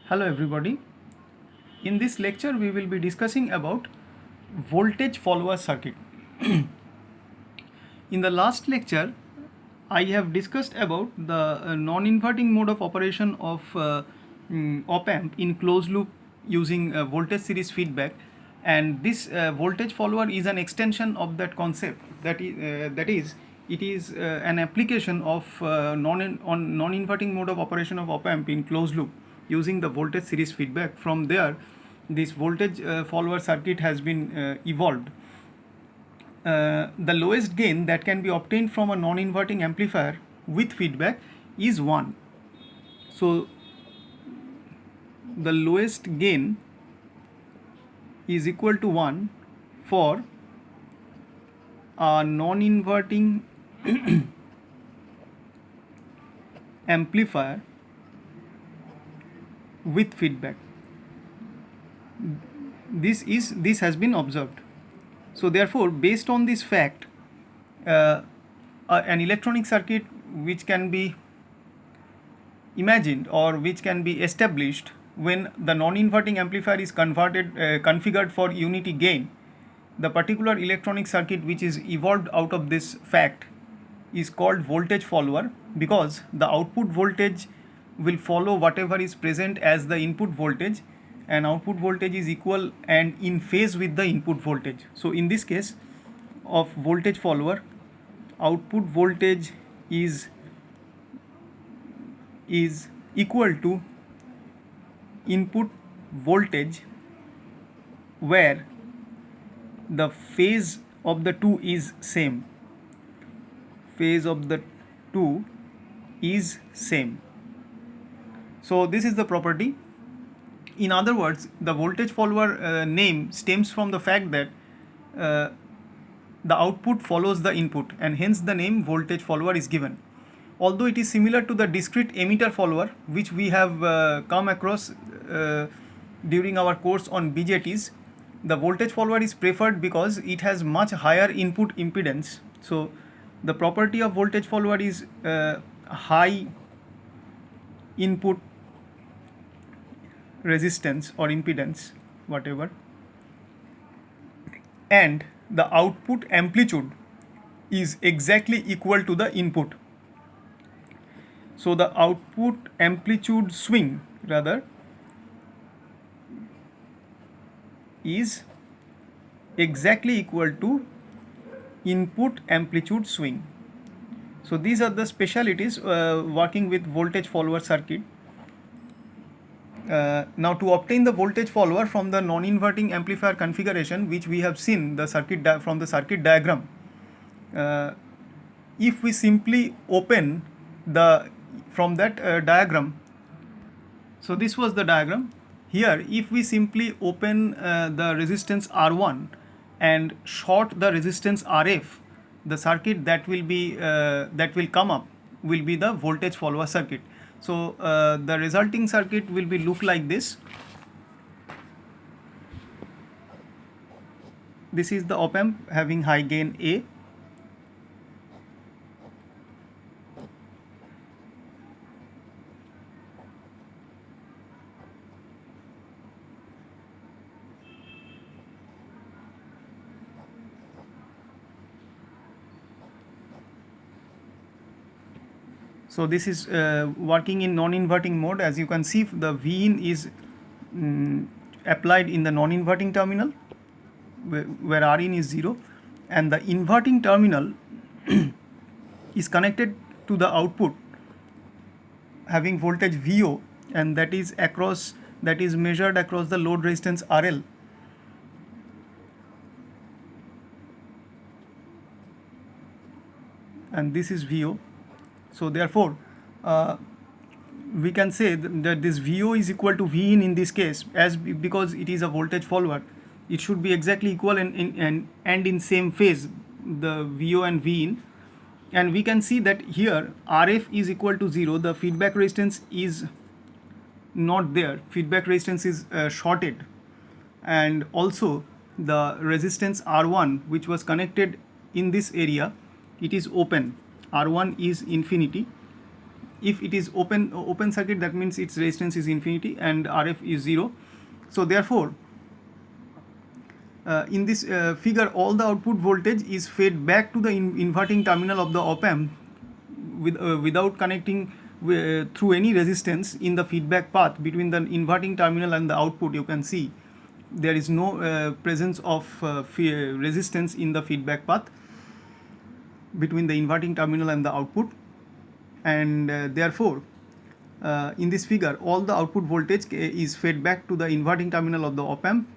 Hello everybody. In this lecture we will be discussing about voltage follower circuit. In the last lecture I have discussed about the non-inverting mode of operation of op amp in closed loop using voltage series feedback, and this voltage follower is an extension of that concept. That is it is an application of non-inverting mode of operation of op amp in closed loop using the voltage series feedback. From there this voltage follower circuit has been evolved. The lowest gain that can be obtained from a non-inverting amplifier with feedback is 1. So the lowest gain is equal to 1 for a non-inverting amplifier with feedback. This has been observed. So therefore, based on this fact, an electronic circuit which can be imagined or which can be established when the non-inverting amplifier is configured for unity gain, the particular electronic circuit which is evolved out of this fact is called voltage follower, because the output voltage will follow whatever is present as the input voltage, and output voltage is equal and in phase with the input voltage. So in this case of voltage follower, output voltage is equal to input voltage, where the phase of the two is same. Phase of the two is same. So this is the property. In other words, the voltage follower name stems from the fact that the output follows the input, and hence the name voltage follower is given. Although it is similar to the discrete emitter follower which we have come across during our course on BJTs, the voltage follower is preferred because it has much higher input impedance. So the property of voltage follower is high input resistance or impedance, whatever, and the output amplitude is exactly equal to the input. So the output amplitude swing rather is exactly equal to input amplitude swing. So these are the specialities working with voltage follower circuit. Now to obtain the voltage follower from the non-inverting amplifier configuration which we have seen the circuit from the circuit diagram, if we simply open the from that diagram, so this was the diagram. Here if we simply open the resistance R1 and short the resistance RF, the circuit that will come up will be the voltage follower circuit. So the resulting circuit will be look like this. This is the op amp having high gain A. So this is working in non-inverting mode. As you can see, the Vin is applied in the non-inverting terminal where Rin is 0, and the inverting terminal is connected to the output having voltage VO, and that is measured across the load resistance RL. And this is VO. So therefore we can say that this VO is equal to Vin in this case, as because it is a voltage follower, it should be exactly equal and in same phase, the VO and Vin. And we can see that here RF is equal to 0, the feedback resistance is not there, feedback resistance is shorted, and also the resistance R1 which was connected in this area, it is open, R1 is infinity, if it is open circuit, that means its resistance is infinity and RF is 0. So therefore in this figure, all the output voltage is fed back to the inverting terminal of the op amp without connecting through any resistance in the feedback path between the inverting terminal and the output. You can see there is no presence of resistance in the feedback path between the inverting terminal and the output, and therefore in this figure all the output voltage is fed back to the inverting terminal of the op amp,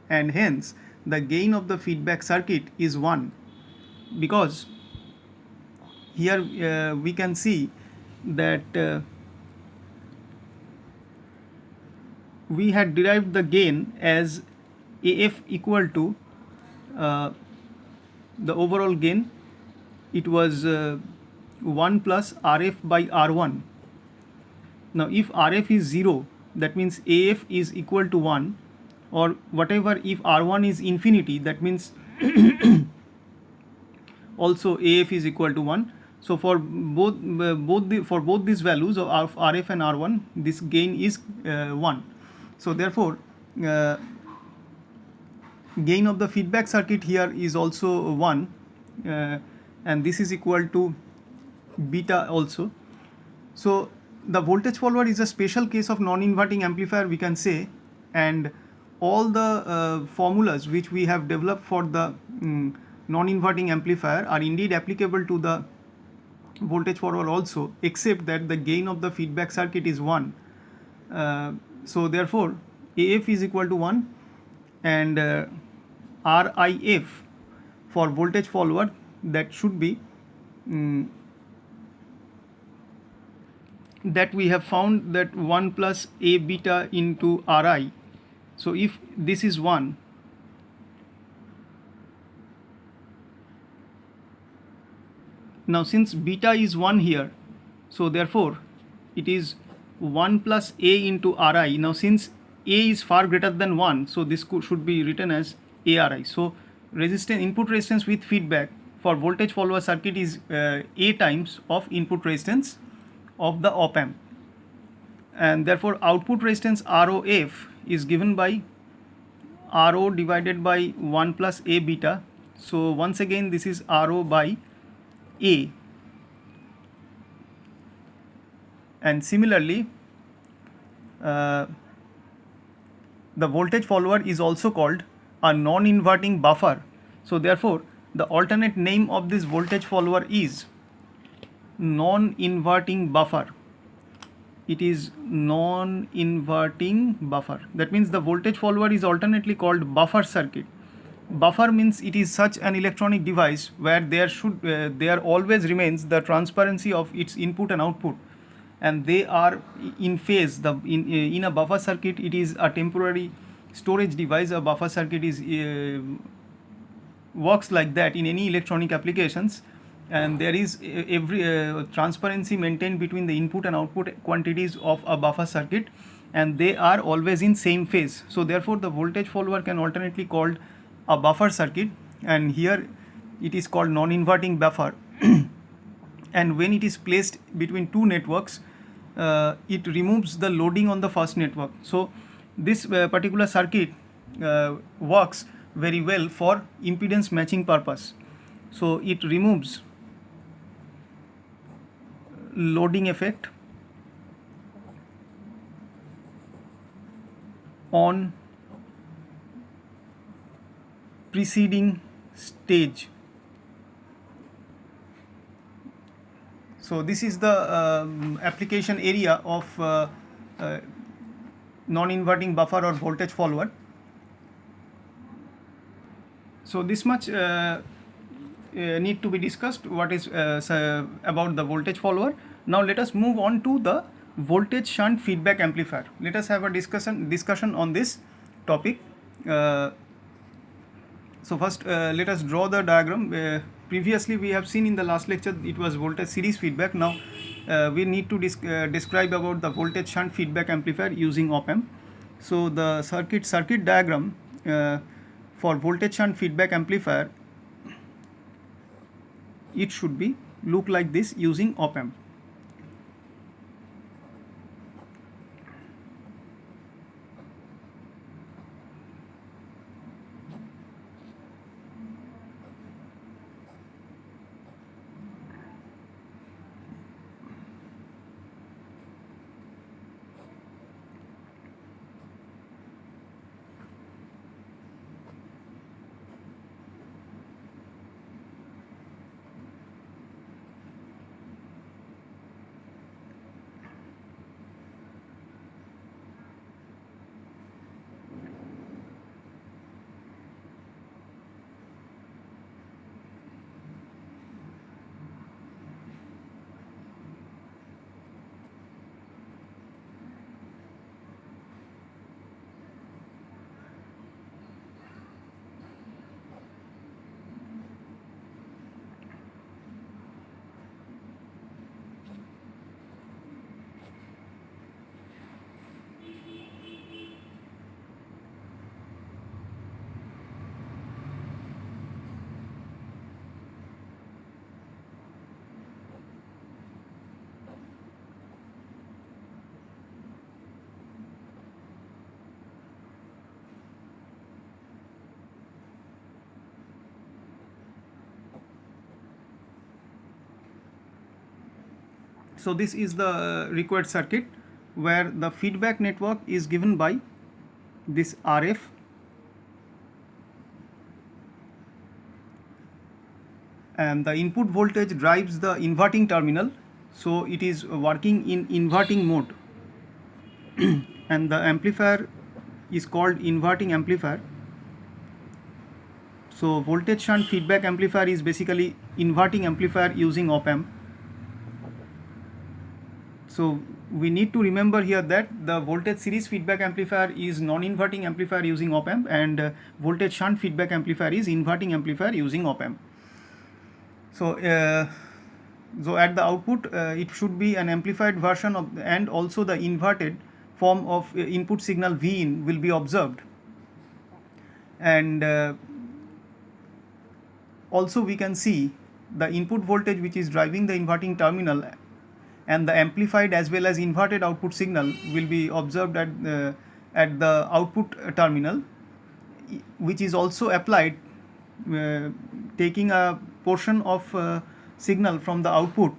and hence the gain of the feedback circuit is 1, because here we can see that we had derived the gain as AF equal to the overall gain, it was 1 plus RF by R1. Now if RF is 0, that means AF is equal to 1, or whatever, if R1 is infinity, that means also AF is equal to 1. So for both these values of RF and R1, this gain is 1. So therefore gain of the feedback circuit here is also 1, and this is equal to beta also. So the voltage follower is a special case of non-inverting amplifier, we can say, and all the formulas which we have developed for the non-inverting amplifier are indeed applicable to the voltage follower also, except that the gain of the feedback circuit is 1. So therefore AF is equal to 1, and RIF for voltage follower, that should be that we have found that 1 plus A beta into Ri. So if this is 1, now since beta is 1 here, so therefore it is 1 plus A into Ri. Now since A is far greater than 1, so this should be written as ARI. So resistance, input resistance with feedback for voltage follower circuit is A times of input resistance of the op amp, and therefore output resistance ROF is given by RO divided by 1 plus A beta. So once again this is RO by A, and similarly the voltage follower is also called a non-inverting buffer. So therefore the alternate name of this voltage follower is non-inverting buffer. It is non-inverting buffer. That means the voltage follower is alternately called buffer circuit. Buffer means it is such an electronic device where there always remains the transparency of its input and output, and they are in phase. In a buffer circuit, it is a temporary storage device. A buffer circuit is works like that in any electronic applications, and there is every transparency maintained between the input and output quantities of a buffer circuit, and they are always in same phase. So therefore the voltage follower can alternately called a buffer circuit, and here it is called non-inverting buffer. And when it is placed between two networks, it removes the loading on the first network. So this particular circuit works very well for impedance matching purpose. So it removes loading effect on preceding stage. So this is the application area of non-inverting buffer or voltage follower. So this much need to be discussed, what is about the voltage follower. Now let us move on to the voltage shunt feedback amplifier. Let us have a discussion on this topic. So first let us draw the diagram. Previously we have seen in the last lecture it was voltage series feedback. Now we need to describe about the voltage shunt feedback amplifier using op amp. So the circuit diagram for voltage shunt feedback amplifier, it should be look like this using op amp. So this is the required circuit where the feedback network is given by this RF, and the input voltage drives the inverting terminal, so it is working in inverting mode and the amplifier is called inverting amplifier. So voltage shunt feedback amplifier is basically inverting amplifier using op amp. So we need to remember here that the voltage series feedback amplifier is non-inverting amplifier using op amp, and voltage shunt feedback amplifier is inverting amplifier using op amp. So at the output it should be an amplified version of, and also the inverted form of input signal V in will be observed, and also we can see the input voltage which is driving the inverting terminal and the amplified as well as inverted output signal will be observed at the output terminal, which is also applied taking a portion of signal from the output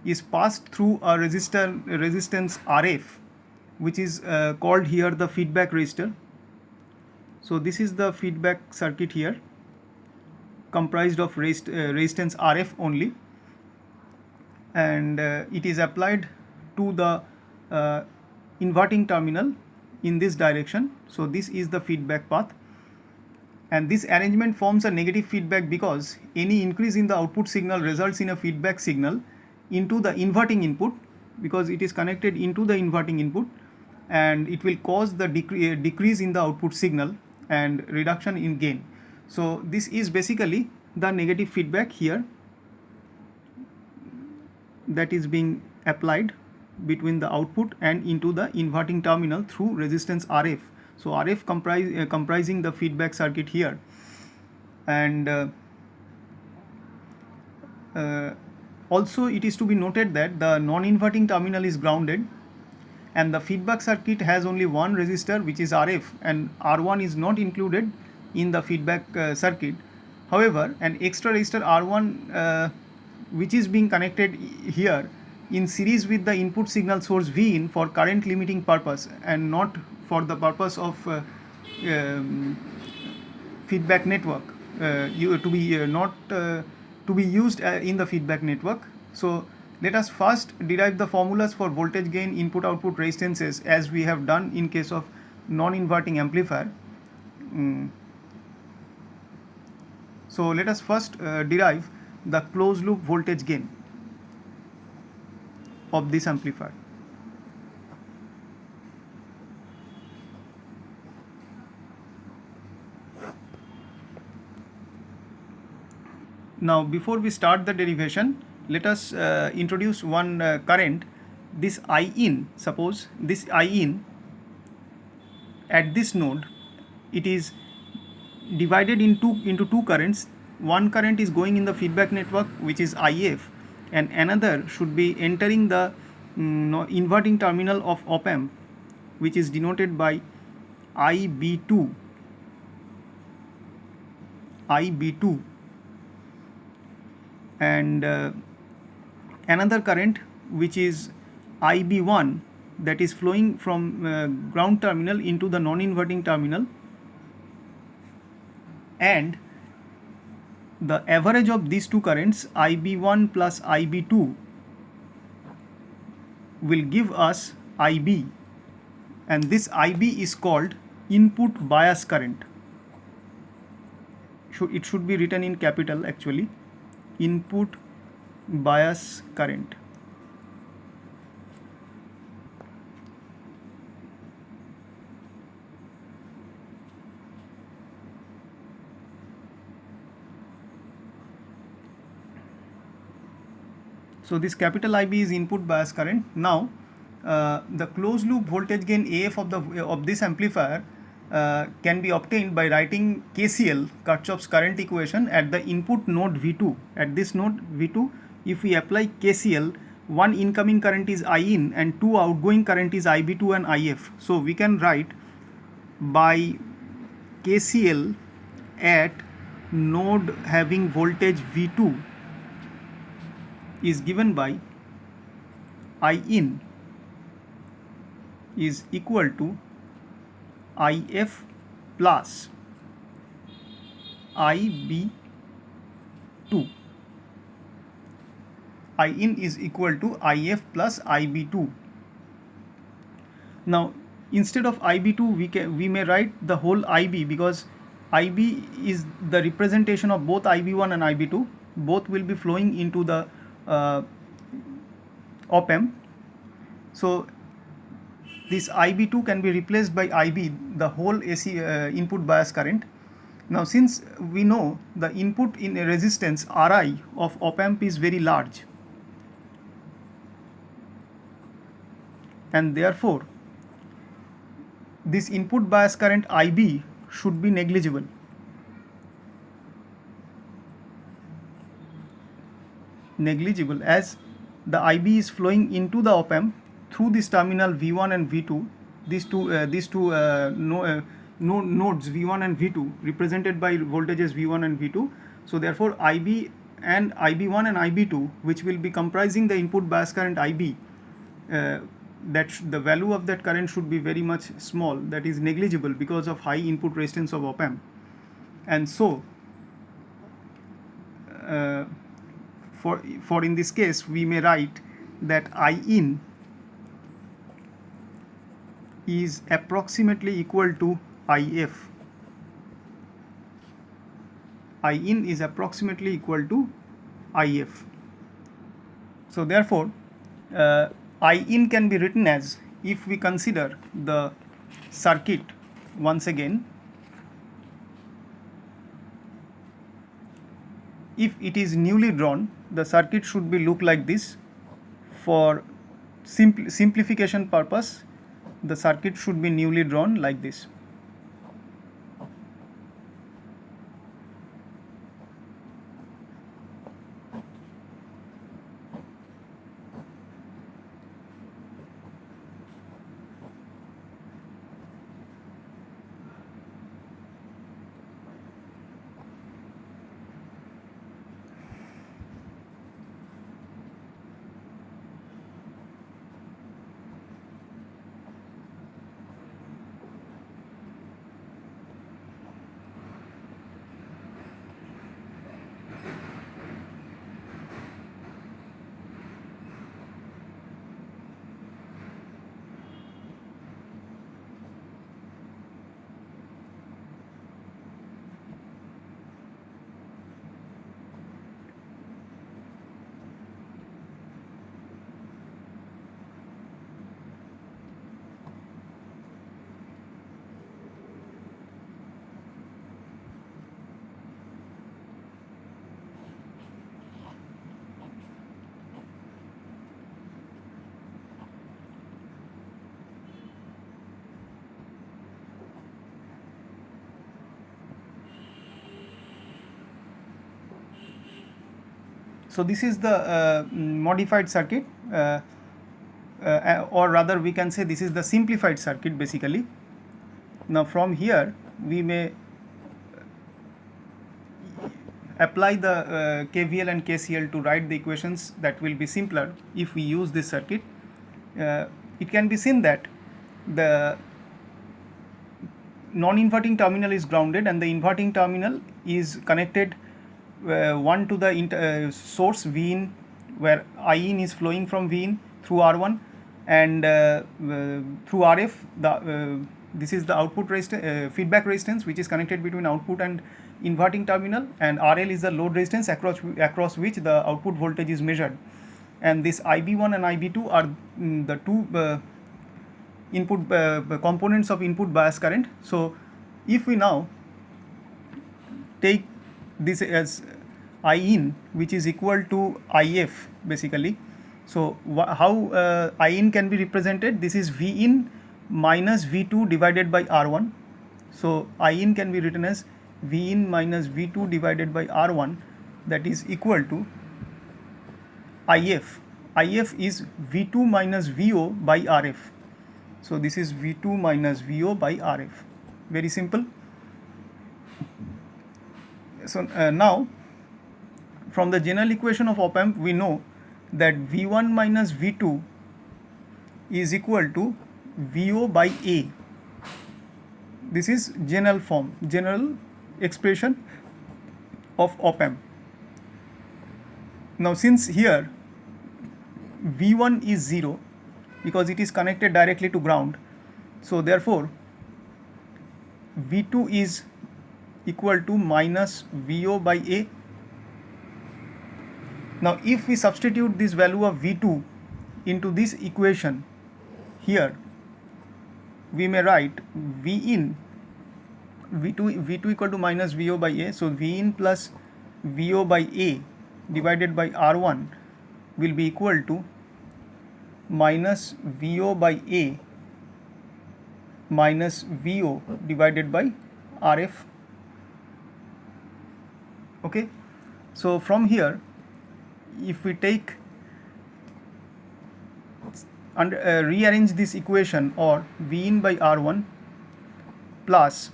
is passed through a resistance RF, which is called here the feedback resistor. So this is the feedback circuit here, comprised of resistance RF only, and it is applied to the inverting terminal in this direction. So this is the feedback path, and this arrangement forms a negative feedback because any increase in the output signal results in a feedback signal into the inverting input, because it is connected into the inverting input, and it will cause the decrease in the output signal and reduction in gain. So this is basically the negative feedback here that is being applied between the output and into the inverting terminal through resistance RF. So RF comprising the feedback circuit here, and also it is to be noted that the non-inverting terminal is grounded, and the feedback circuit has only one resistor, which is RF, and R1 is not included in the feedback circuit. However, an extra resistor R1 which is being connected here in series with the input signal source V in for current limiting purpose and not for the purpose of feedback network to be used in the feedback network. So let us first derive the formulas for voltage gain, input output resistances, as we have done in case of non-inverting amplifier. So let us first derive the closed loop voltage gain of this amplifier. Now before we start the derivation, let us introduce one current, this I in. Suppose this I in at this node, it is divided into two currents. One current is going in the feedback network, which is IF, and another should be entering the inverting terminal of op amp, which is denoted by IB2. And another current which is IB1, that is flowing from ground terminal into the non-inverting terminal, and the average of these two currents, IB1 plus IB2, will give us IB, and this IB is called input bias current. It should be written in capital actually, input bias current. So this capital IB is input bias current. Now the closed loop voltage gain AF of this amplifier can be obtained by writing KCL, Kirchhoff's current equation, at the input node V2. At this node V2, if we apply KCL, one incoming current is I in and two outgoing current is IB2 and IF. So we can write by KCL at node having voltage V2 is given by I in is equal to IF plus IB2. I in is equal to IF plus IB2. Now instead of IB2 we may write the whole IB, because IB is the representation of both IB1 and IB2. Both will be flowing into the op amp. So this IB2 can be replaced by IB, the whole AC input bias current. Now since we know the input in a resistance Ri of op amp is very large, and therefore this input bias current IB should be negligible. Negligible, as the IB is flowing into the op amp through this terminal V1 and V2. These two nodes V1 and V2 represented by voltages V1 and V2. So therefore IB and IB1 and IB2, which will be comprising the input bias current IB, that the value of that current should be very much small, that is negligible, because of high input resistance of op amp. And so for in this case we may write that I in is approximately equal to IF. I in is approximately equal to IF. So therefore I in can be written as, if we consider the circuit once again, if it is newly drawn, the circuit should be look like this. For simplification purpose, the circuit should be newly drawn like this. So this is the modified circuit, or rather we can say this is the simplified circuit basically. Now from here we may apply the KVL and KCL to write the equations that will be simpler if we use this circuit. It can be seen that the non-inverting terminal is grounded and the inverting terminal is connected one to the source V in, where I in is flowing from V in through R1, and through RF this is the output feedback resistance which is connected between output and inverting terminal, and RL is the load resistance across which the output voltage is measured. And this IB1 and IB2 are the two input components of input bias current. So if we now take this as I in, which is equal to IF basically, so how I in can be represented? This is V in minus V2 divided by R1. So I in can be written as V in minus V2 divided by R1, that is equal to IF. IF is V2 minus VO by RF. So this is V2 minus VO by RF. Very simple. So now from the general equation of op amp we know that V1 minus V2 is equal to VO by A. This is general form, general expression of op-amp. Now since here V1 is 0 because it is connected directly to ground, so therefore V2 is equal to minus VO by A. Now if we substitute this value of V2 into this equation here, we may write V in V2 equal to minus VO by A. So V in plus VO by A divided by R1 will be equal to minus VO by A minus VO divided by RF. Okay, so from here if we take and rearrange this equation, or V in by R1 plus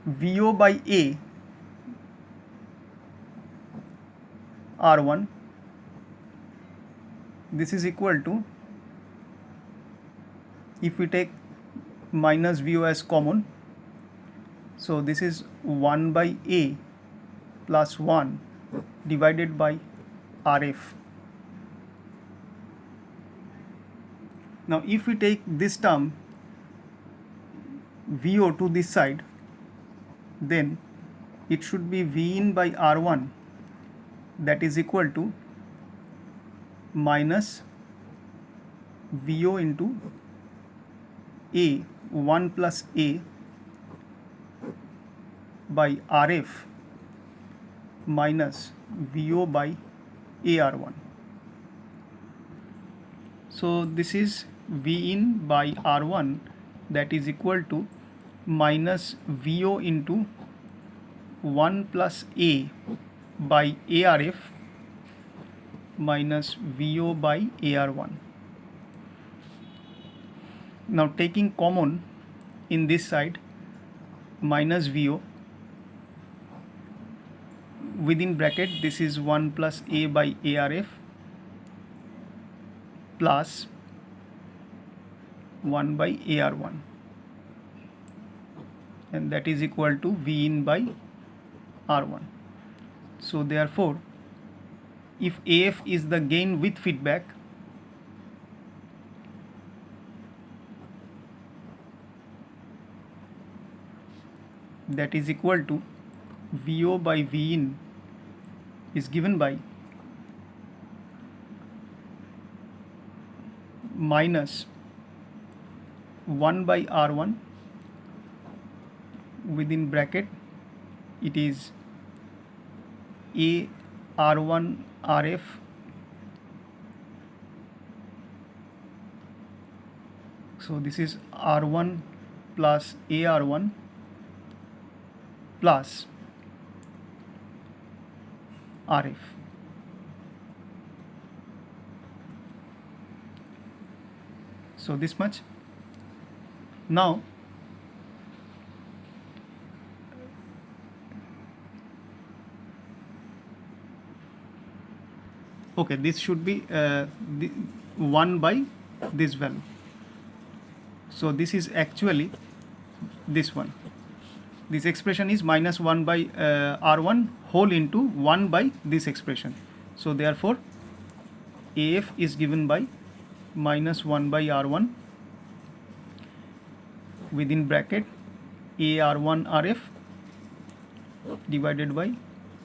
VO by A R1, this is equal to, if we take minus VO as common, so this is 1 by A plus 1 divided by RF. Now if we take this term VO to this side, then it should be V in by R1, that is equal to minus VO into A 1 plus A by RF minus VO by AR1. So this is V in by R1, that is equal to minus VO into 1 plus A by ARF minus VO by AR1. Now taking common in this side, minus VO within bracket, this is 1 plus A by ARF plus 1 by AR1, and that is equal to V in by R1. So therefore if AF is the gain with feedback, that is equal to VO by V in is given by minus 1 by R1 within bracket, it is A R1 RF so this is R1 plus AR1 plus RF. So this much. Now okay, this should be 1 by this value. So this is actually this one. This expression is minus 1 by R1 whole into 1 by this expression. So therefore AF is given by minus 1 by R1 within bracket AR1 RF divided by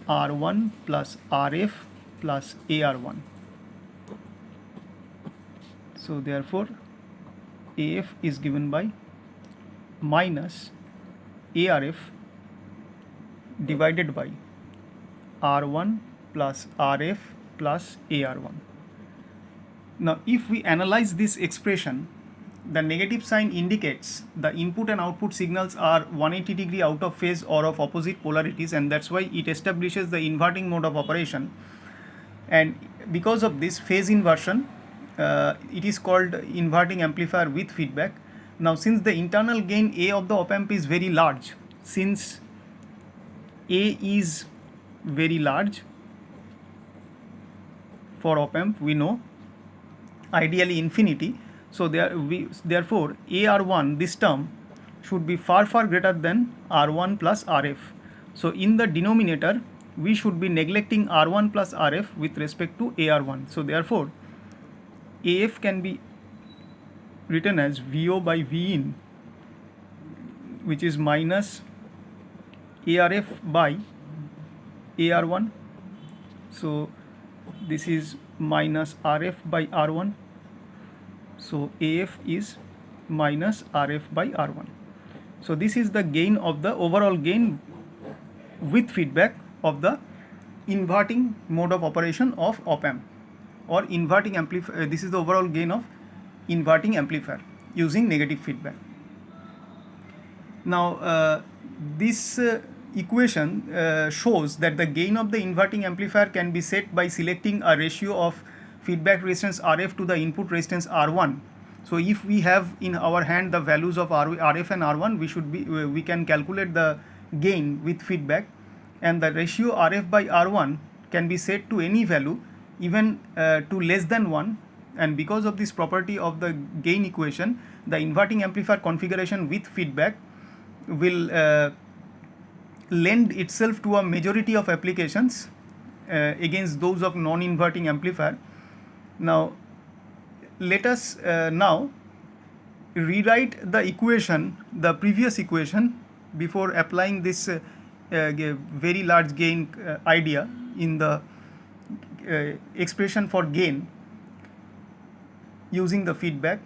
R1 plus RF plus AR1. So therefore AF is given by minus ARF divided by R1 plus RF plus AR1. Now if we analyze this expression, the negative sign indicates the input and output signals are 180 degree out of phase or of opposite polarities, and that's why it establishes the inverting mode of operation. And because of this phase inversion, it is called inverting amplifier with feedback. Now since the internal gain A of the op-amp is very large, since A is very large for op-amp, we know, ideally infinity. So therefore AR1, this term, should be far greater than R1 plus RF. So in the denominator we should be neglecting R1 plus RF with respect to AR1. So therefore AF can be written as VO by V in, which is minus ARF by AR1. So this is minus RF by R1. So AF is minus RF by R1. So this is the gain of the overall gain with feedback of the inverting mode of operation of op-amp or inverting amplifier. This is the overall gain of inverting amplifier using negative feedback. Now this equation shows that the gain of the inverting amplifier can be set by selecting a ratio of feedback resistance RF to the input resistance R1. So if we have in our hand the values of RF and R1, we can calculate the gain with feedback, and the ratio RF by R1 can be set to any value, even to less than 1. And because of this property of the gain equation, the inverting amplifier configuration with feedback will lend itself to a majority of applications against those of non-inverting amplifier. Now let us now rewrite the equation, the previous equation, before applying this very large gain idea in the expression for gain using the feedback.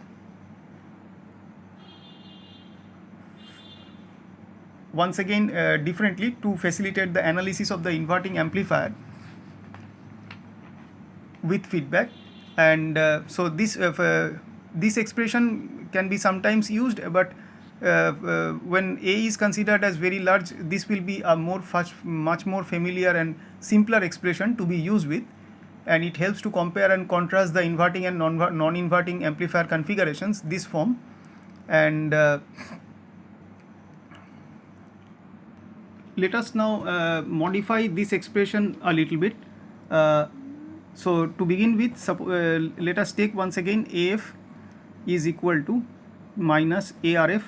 Once again differently, to facilitate the analysis of the inverting amplifier with feedback. And so this expression can be sometimes used, but when A is considered as very large, this will be a much more familiar and simpler expression to be used with, and it helps to compare and contrast the inverting and non-inverting amplifier configurations, this form. And let us now modify this expression a little bit. So to begin with, let us take once again AF is equal to minus ARF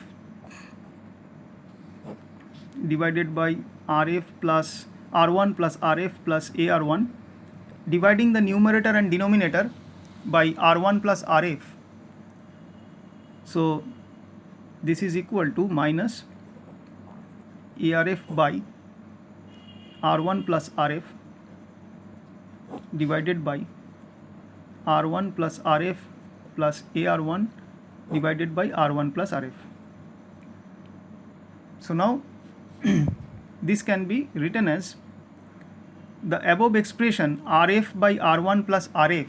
divided by RF plus R1 plus RF plus AR1, dividing the numerator and denominator by R1 plus RF. So this is equal to minus ARF by R1 plus RF divided by R1 plus RF plus AR1 divided by R1 plus RF. So now this can be written as the above expression RF by R1 plus RF.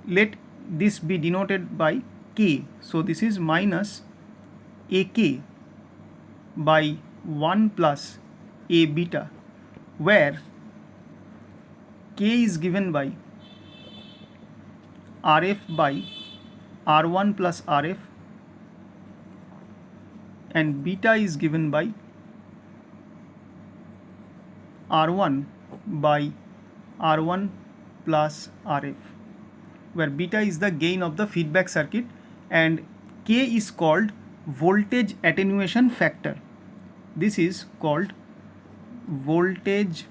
Let this be denoted by K. So this is minus AK by 1 plus A beta, where K is given by RF by R1 plus RF and beta is given by R1 by R1 plus RF, where beta is the gain of the feedback circuit and K is called voltage attenuation factor. This is called voltage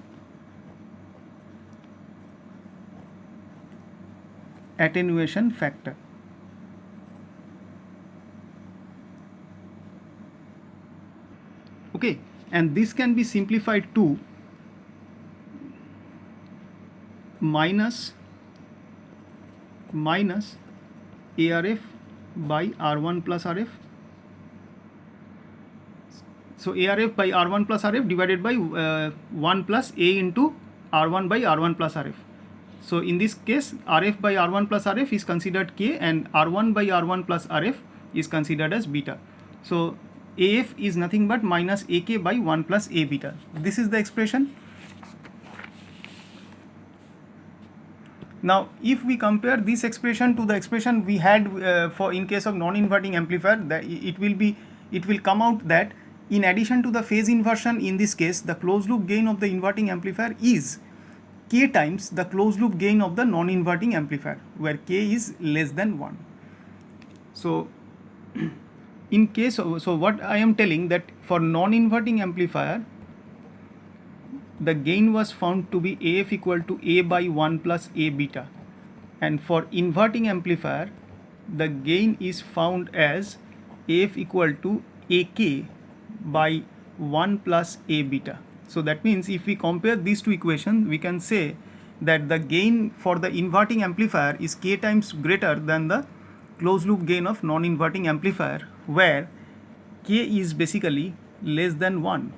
attenuation factor. Okay, and this can be simplified to minus ARF by R1 plus RF. So ARF by R1 plus RF divided by 1 plus A into R1 by R1 plus RF. So in this case, RF by R1 plus RF is considered K and R1 by R1 plus RF is considered as beta. So AF is nothing but minus AK by 1 plus A beta. This is the expression. Now if we compare this expression to the expression we had for in case of non-inverting amplifier, that it will come out that in addition to the phase inversion, in this case the closed loop gain of the inverting amplifier is k times the closed loop gain of the non-inverting amplifier, where k is less than 1. So in case of, so what I am telling, that for non-inverting amplifier, the gain was found to be AF equal to A by 1 plus A beta, and for inverting amplifier, the gain is found as AF equal to AK by 1 plus A beta. So that means if we compare these two equations, we can say that the gain for the inverting amplifier is k times greater than the closed loop gain of non-inverting amplifier, where k is basically less than 1.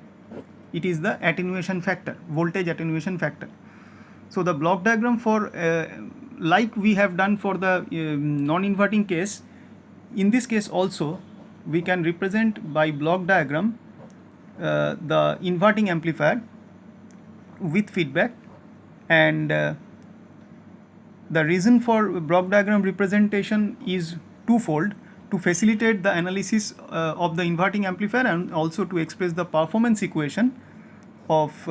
It is the attenuation factor, voltage attenuation factor. So the block diagram for like we have done for the non-inverting case, in this case also we can represent by block diagram the inverting amplifier with feedback, and the reason for block diagram representation is twofold: to facilitate the analysis of the inverting amplifier, and also to express the performance equation of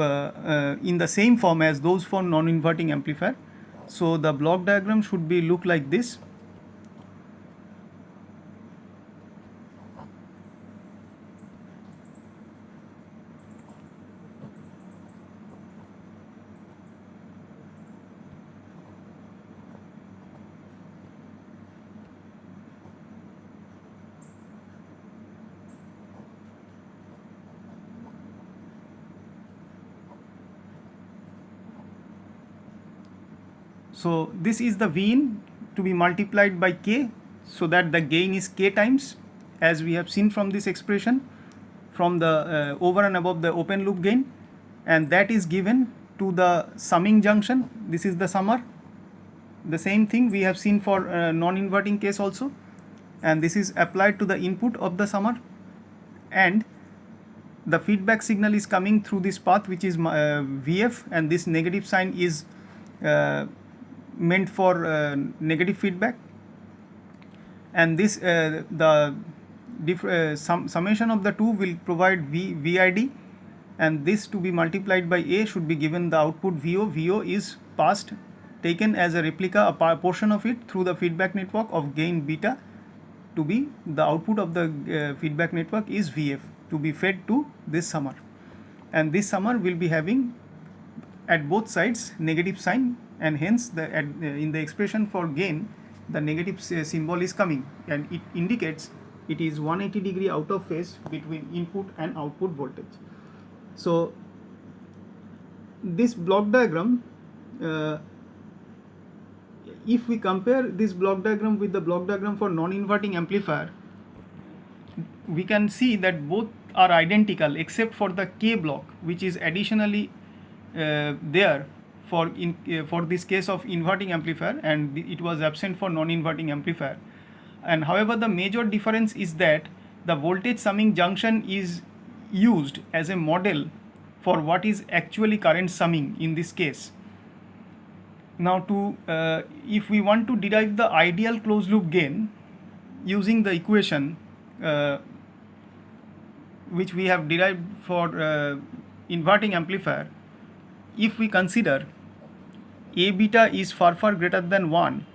in the same form as those for non-inverting amplifier. So the block diagram should be look like this. So this is the Vin to be multiplied by k, so that the gain is k times, as we have seen from this expression, from the over and above the open loop gain, and that is given to the summing junction. This is the summer. The same thing we have seen for non-inverting case also, and this is applied to the input of the summer, and the feedback signal is coming through this path, which is Vf, and this negative sign is meant for negative feedback, and this the summation of the two will provide Vid, and this to be multiplied by A should be given the output Vo. Vo is passed, taken as a replica, a portion of it, through the feedback network of gain beta, to be the output of the feedback network is Vf, to be fed to this summer, and this summer will be having at both sides negative sign, and hence in the expression for gain the negative symbol is coming, and it indicates it is 180 degree out of phase between input and output voltage. So this block diagram, if we compare this block diagram with the block diagram for non-inverting amplifier, we can see that both are identical except for the K block, which is additionally there for this case of inverting amplifier, and it was absent for non-inverting amplifier. And however, the major difference is that the voltage summing junction is used as a model for what is actually current summing in this case. Now to if we want to derive the ideal closed loop gain using the equation which we have derived for inverting amplifier, if we consider A beta is far greater than 1,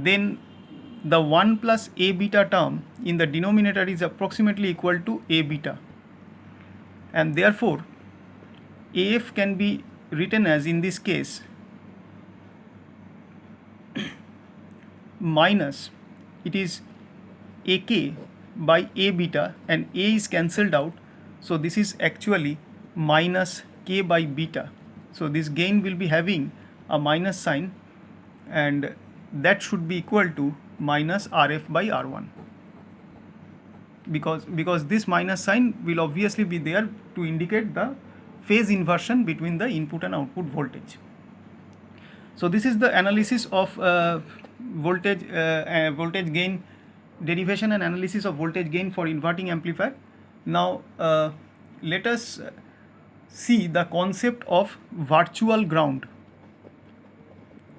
then the 1 plus A beta term in the denominator is approximately equal to A beta, and therefore AF can be written as, in this case, minus, it is AK by A beta, and A is cancelled out, so this is actually minus K by beta. So this gain will be having a minus sign, and that should be equal to minus RF by R1, because this minus sign will obviously be there to indicate the phase inversion between the input and output voltage. So this is the analysis of voltage gain, derivation and analysis of voltage gain for inverting amplifier. Now let us see the concept of virtual ground.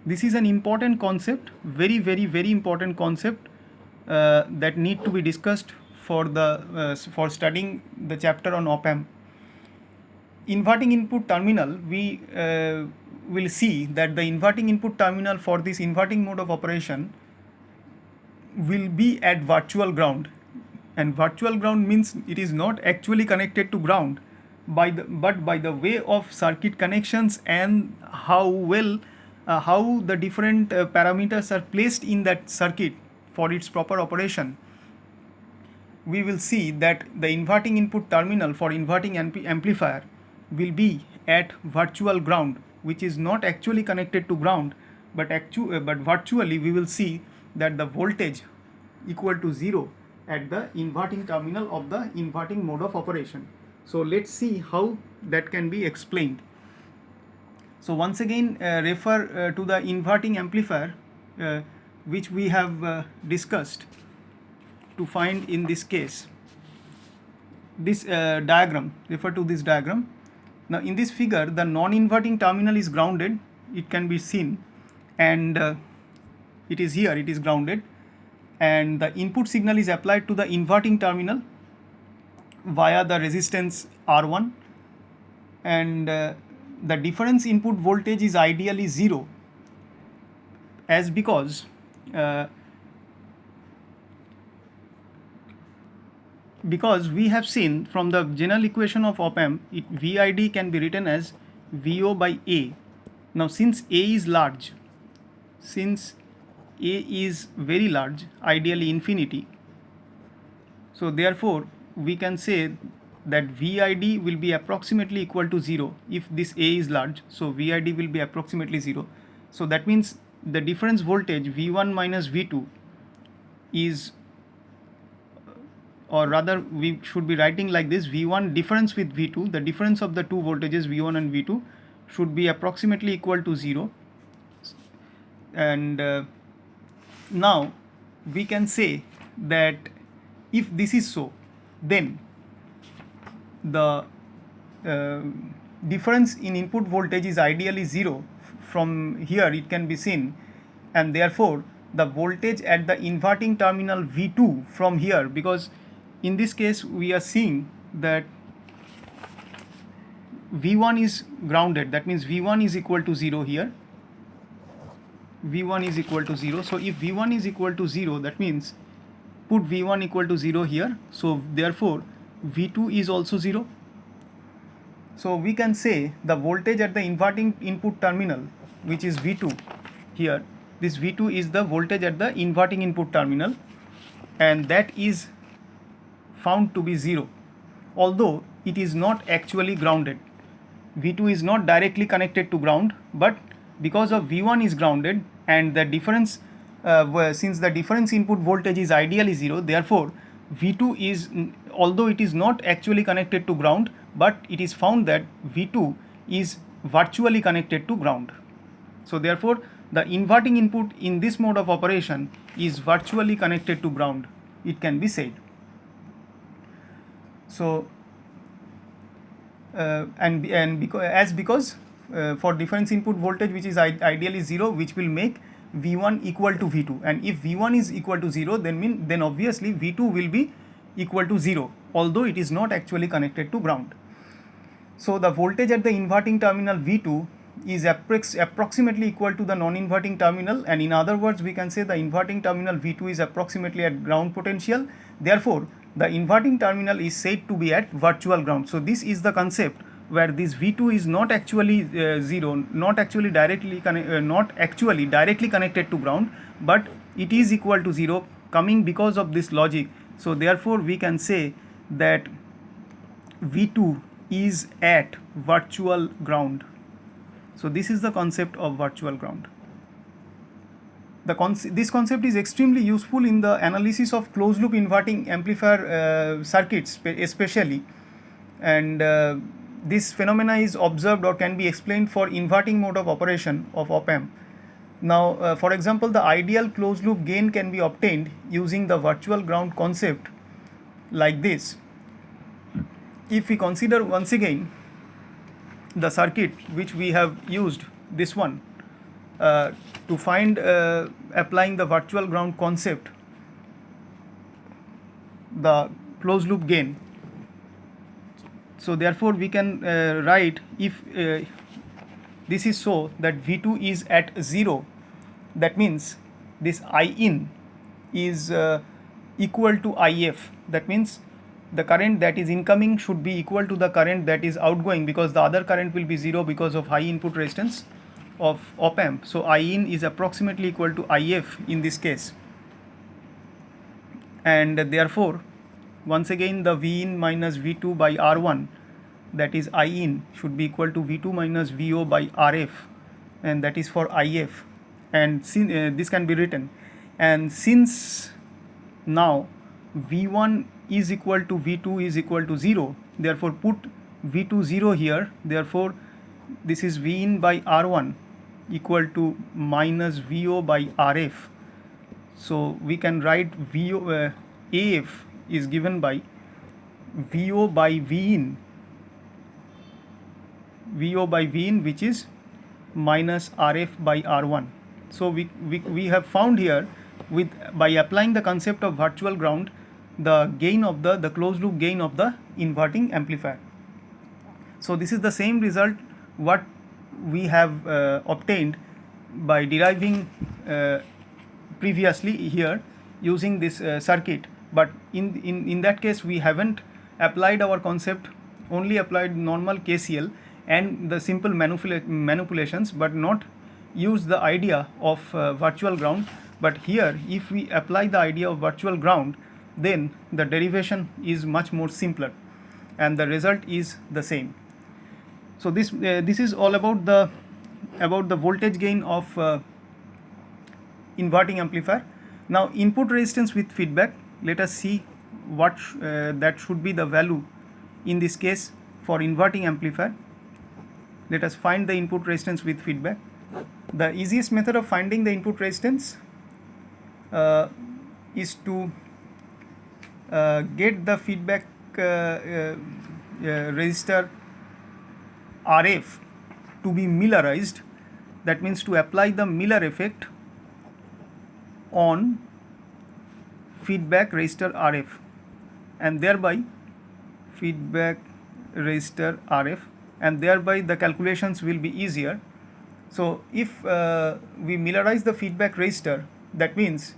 This is an important concept, very important concept that need to be discussed for for studying the chapter on op amp. Inverting input terminal, will see that the inverting input terminal for this inverting mode of operation will be at virtual ground, and virtual ground means it is not actually connected to ground but by the way of circuit connections and how well how the different parameters are placed in that circuit for its proper operation. We will see that the inverting input terminal for inverting amplifier will be at virtual ground, which is not actually connected to ground, but virtually we will see that the voltage equal to 0 at the inverting terminal of the inverting mode of operation. So let's see how that can be explained. So once again refer to the inverting amplifier which we have discussed to find in this case. This diagram, refer to this diagram. Now in this figure the non-inverting terminal is grounded, it can be seen, and it is here, it is grounded, and the input signal is applied to the inverting terminal via the resistance R1, and the difference input voltage is ideally 0, as because we have seen from the general equation of op-amp, VID can be written as VO by A. Now since A is large, since A is very large, ideally infinity, so therefore we can say that VID will be approximately equal to 0 if this A is large, so VID will be approximately 0. So that means the difference voltage V1 minus V2 is, or rather we should be writing like this, V1 difference with V2, the difference of the two voltages V1 and V2 should be approximately equal to 0. And now we can say that if this is so, then the difference in input voltage is ideally 0. From here it can be seen, and therefore the voltage at the inverting terminal V2 from here, because in this case we are seeing that V1 is grounded, that means V1 is equal to 0 here, V1 is equal to 0. So if V1 is equal to 0, that means put V1 equal to 0 here, so therefore V2 is also 0. So we can say the voltage at the inverting input terminal, which is V2 here, this V2 is the voltage at the inverting input terminal, and that is found to be 0, although it is not actually grounded. V2 is not directly connected to ground, but because of V1 is grounded and the difference since the difference input voltage is ideally 0, therefore V2 is, although it is not actually connected to ground, but it is found that V2 is virtually connected to ground. So therefore the inverting input in this mode of operation is virtually connected to ground, it can be said. So because for difference input voltage which is ideally 0, which will make V1 equal to V2, and if V1 is equal to 0, then obviously V2 will be equal to 0, although it is not actually connected to ground. So the voltage at the inverting terminal V2 is approximately equal to the non-inverting terminal, and in other words we can say the inverting terminal V2 is approximately at ground potential, therefore the inverting terminal is said to be at virtual ground. So this is the concept where this V2 is not actually 0, not actually directly connected to ground, but it is equal to 0 coming because of this logic. So therefore we can say that V2 is at virtual ground. So this is the concept of virtual ground. This concept is extremely useful in the analysis of closed loop inverting amplifier circuits especially, and this phenomena is observed or can be explained for inverting mode of operation of op-amp. Now for example, the ideal closed loop gain can be obtained using the virtual ground concept like this. If we consider once again the circuit which we have used, this one, to find applying the virtual ground concept, the closed loop gain. So therefore we can write, if this is so that V2 is at 0. That means this I in is equal to IF. That means the current that is incoming should be equal to the current that is outgoing, because the other current will be 0 because of high input resistance of op amp. So I in is approximately equal to IF in this case, and therefore once again the V in minus V2 by R1, that is I in, should be equal to V2 minus VO by RF, and that is for IF, and this can be written. And since now V1 is equal to V2 is equal to 0, therefore put V2 0 here, therefore this is V in by R1 equal to minus VO by RF. So we can write VO, AF is given by VO by V in, which is minus RF by R1. So we have found here, with by applying the concept of virtual ground, the gain of the closed loop gain of the inverting amplifier. So this is the same result what we have obtained by deriving previously here using this circuit, but in that case we haven't applied our concept, only applied normal KCL and the simple manipulations, but not use the idea of virtual ground. But here if we apply the idea of virtual ground, then the derivation is much more simpler and the result is the same. So this is all about the voltage gain of inverting amplifier. Now input resistance with feedback, let us see what that should be the value in this case for inverting amplifier. Let us find the input resistance with feedback. The easiest method of finding the input resistance is to get the feedback resistor RF to be Millerized. That means to apply the Miller effect on feedback resistor RF, and thereby feedback resistor RF, and thereby the calculations will be easier. So if we Millerize the feedback resistor, that means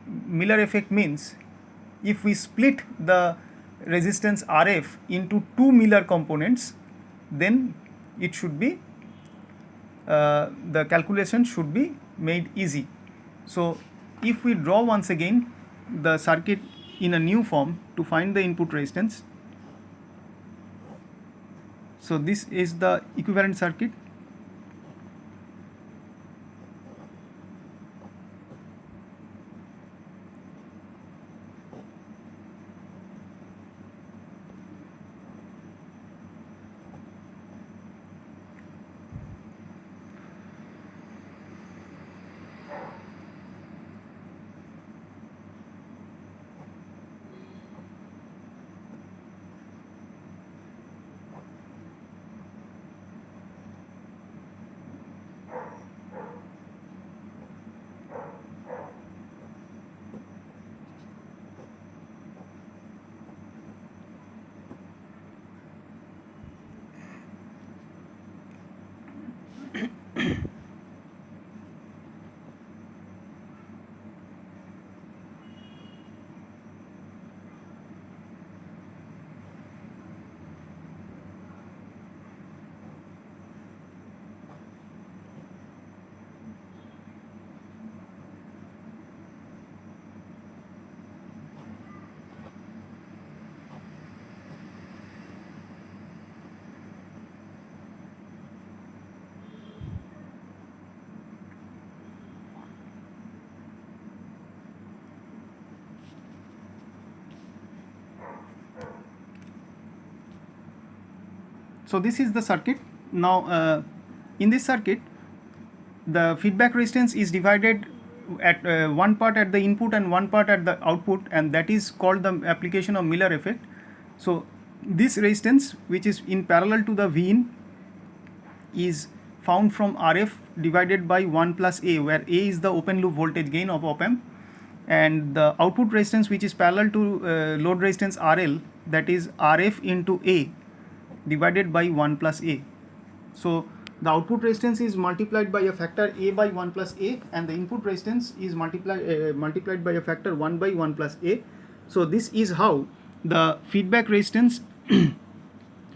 Miller effect means if we split the resistance RF into two Miller components, then it should be the calculation should be made easy. So if we draw once again the circuit in a new form to find the input resistance, so this is the equivalent circuit. So this is the circuit. Now in this circuit, the feedback resistance is divided at one part at the input and one part at the output, and that is called the application of Miller effect. So this resistance, which is in parallel to the V in, is found from RF divided by 1 plus A, where A is the open loop voltage gain of op amp, and the output resistance, which is parallel to load resistance RL, that is RF into A divided by 1 plus A. So The output resistance is multiplied by a factor a by 1 plus a, and the input resistance is multiplied by a factor 1 by 1 plus a. So this is how the feedback resistance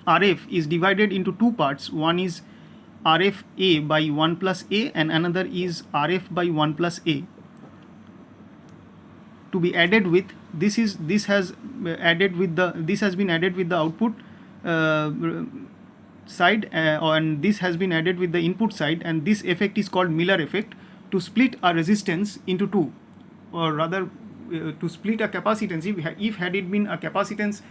RF is divided into two parts. One is RF A by 1 plus A, and another is RF by 1 plus A, to be added with this has been added with the output side, and this has been added with the input side, and this effect is called Miller effect, to split a resistance into two, or rather to split a capacitance. If had it been a capacitance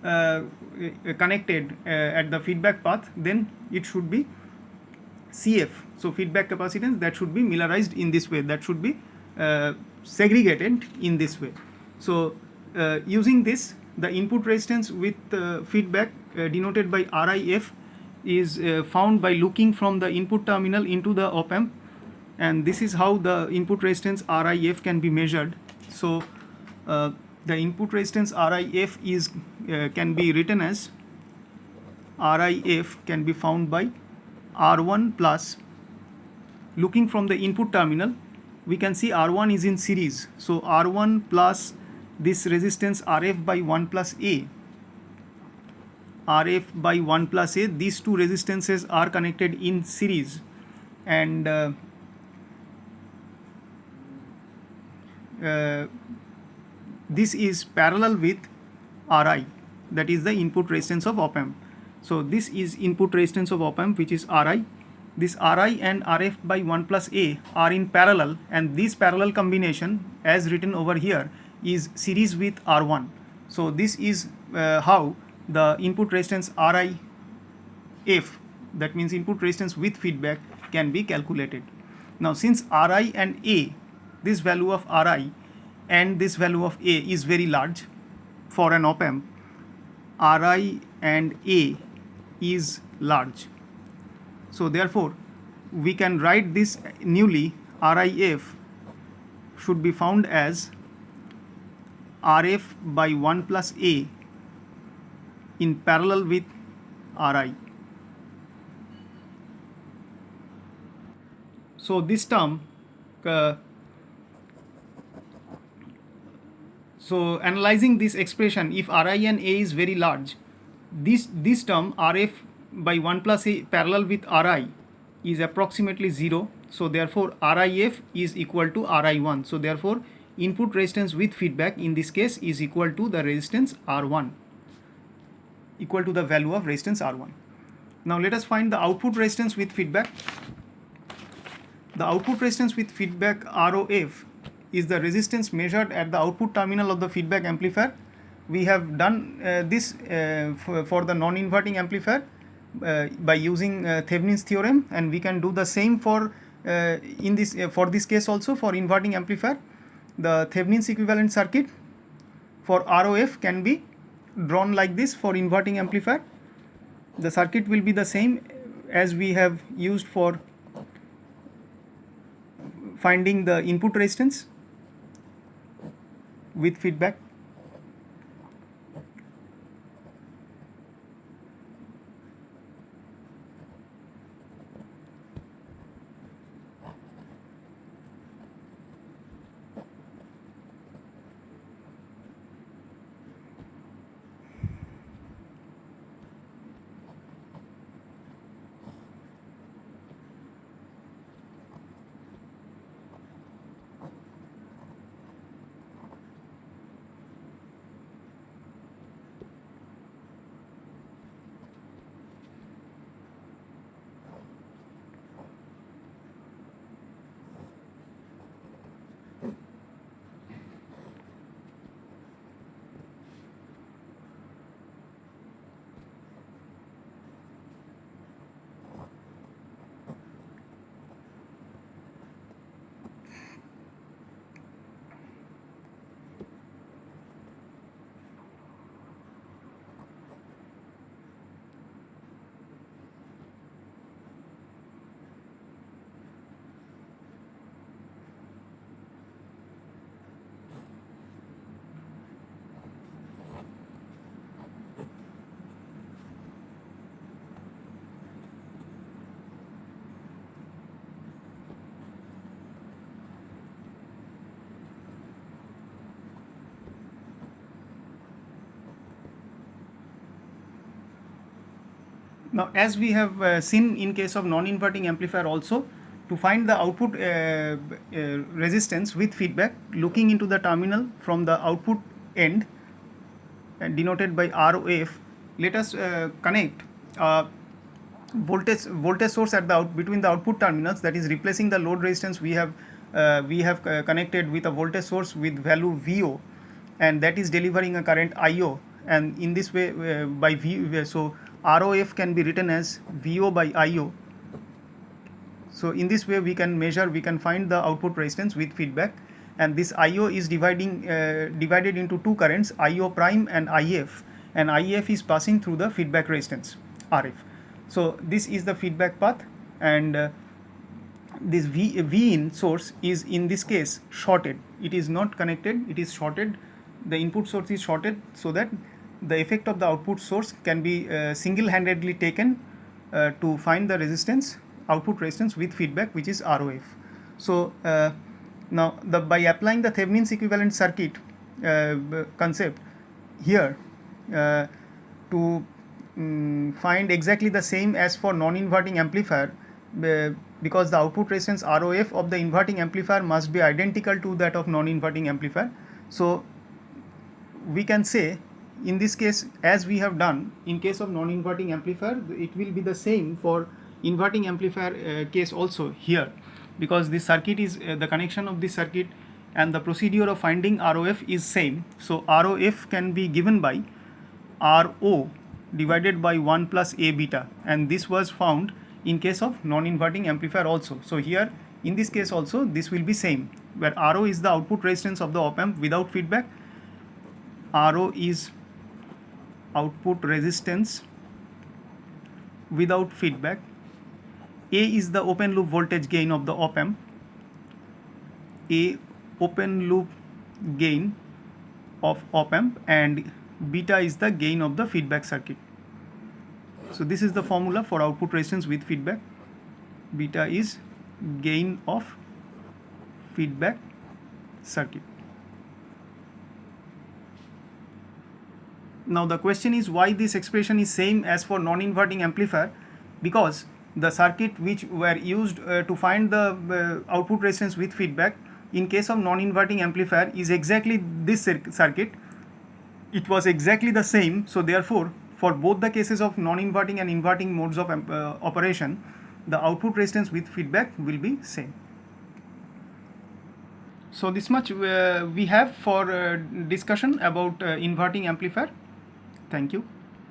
connected at the feedback path, then it should be CF. So feedback capacitance, that should be Millerized in this way, that should be segregated in this way. So using this, the input resistance with feedback denoted by RIF is found by looking from the input terminal into the op amp, and this is how the input resistance RIF can be measured. So the input resistance RIF is can be written as RIF can be found by R1 plus, looking from the input terminal, we can see R1 is in series, so R1 plus this resistance RF by 1 plus A, RF by 1 plus A, these two resistances are connected in series, and this is parallel with Ri, that is the input resistance of op amp. So this is input resistance of op amp, which is Ri. This Ri and Rf by 1 plus A are in parallel, and this parallel combination, as written over here, is series with R1. So this is how the input resistance Rif, that means input resistance with feedback, can be calculated. Now since Ri and A, this value of Ri and this value of A is very large for an op amp, Ri and A is large. So therefore we can write this newly, RIF should be found as RF by 1 plus A in parallel with Ri. So this term, so analyzing this expression, if Ri and A is very large, this term RF by 1 plus A parallel with Ri is approximately 0. So therefore RIF is equal to Ri1. So therefore input resistance with feedback in this case is equal to the resistance R1, equal to the value of resistance R1. Now let us find the output resistance with feedback. The output resistance with feedback ROF is the resistance measured at the output terminal of the feedback amplifier. We have done this for the non-inverting amplifier by using Thevenin's theorem, and we can do the same for for this case also for inverting amplifier. The Thevenin's equivalent circuit for ROF can be drawn like this for inverting amplifier. The circuit will be the same as we have used for finding the input resistance with feedback. Now, as we have seen in case of non-inverting amplifier also, to find the output resistance with feedback, looking into the terminal from the output end denoted by ROF, let us connect voltage source at the between the output terminals, that is replacing the load resistance we have connected with a voltage source with value VO, and that is delivering a current IO, and in this way by V, so ROF can be written as VO by IO. So in this way we can measure, we can find the output resistance with feedback, and this IO is divided into two currents, IO prime and IF, and IF is passing through the feedback resistance RF. So this is the feedback path, and this V in source is in this case shorted. It is not connected, it is shorted. The input source is shorted so that the effect of the output source can be single-handedly taken to find the resistance, output resistance with feedback, which is ROF. So now by applying the Thevenin's equivalent circuit concept here to find exactly the same as for non-inverting amplifier, because the output resistance ROF of the inverting amplifier must be identical to that of non-inverting amplifier. So we can say in this case, as we have done in case of non-inverting amplifier, it will be the same for inverting amplifier case also here, because this circuit is the connection of this circuit and the procedure of finding ROF is same. So ROF can be given by RO divided by 1 plus A beta, and this was found in case of non-inverting amplifier also. So here in this case also this will be same, where RO is the output resistance of the op amp without feedback, RO is output resistance without feedback, A is the open loop voltage gain of the op amp, A open loop gain of op amp, and beta is the gain of the feedback circuit. So this is the formula for output resistance with feedback. Beta is gain of feedback circuit. Now the question is why this expression is same as for non-inverting amplifier, because the circuit which were used to find the output resistance with feedback in case of non-inverting amplifier is exactly this circuit. It was exactly the same, so therefore for both the cases of non-inverting and inverting modes of operation, the output resistance with feedback will be same. So this much we have for discussion about inverting amplifier. Thank you.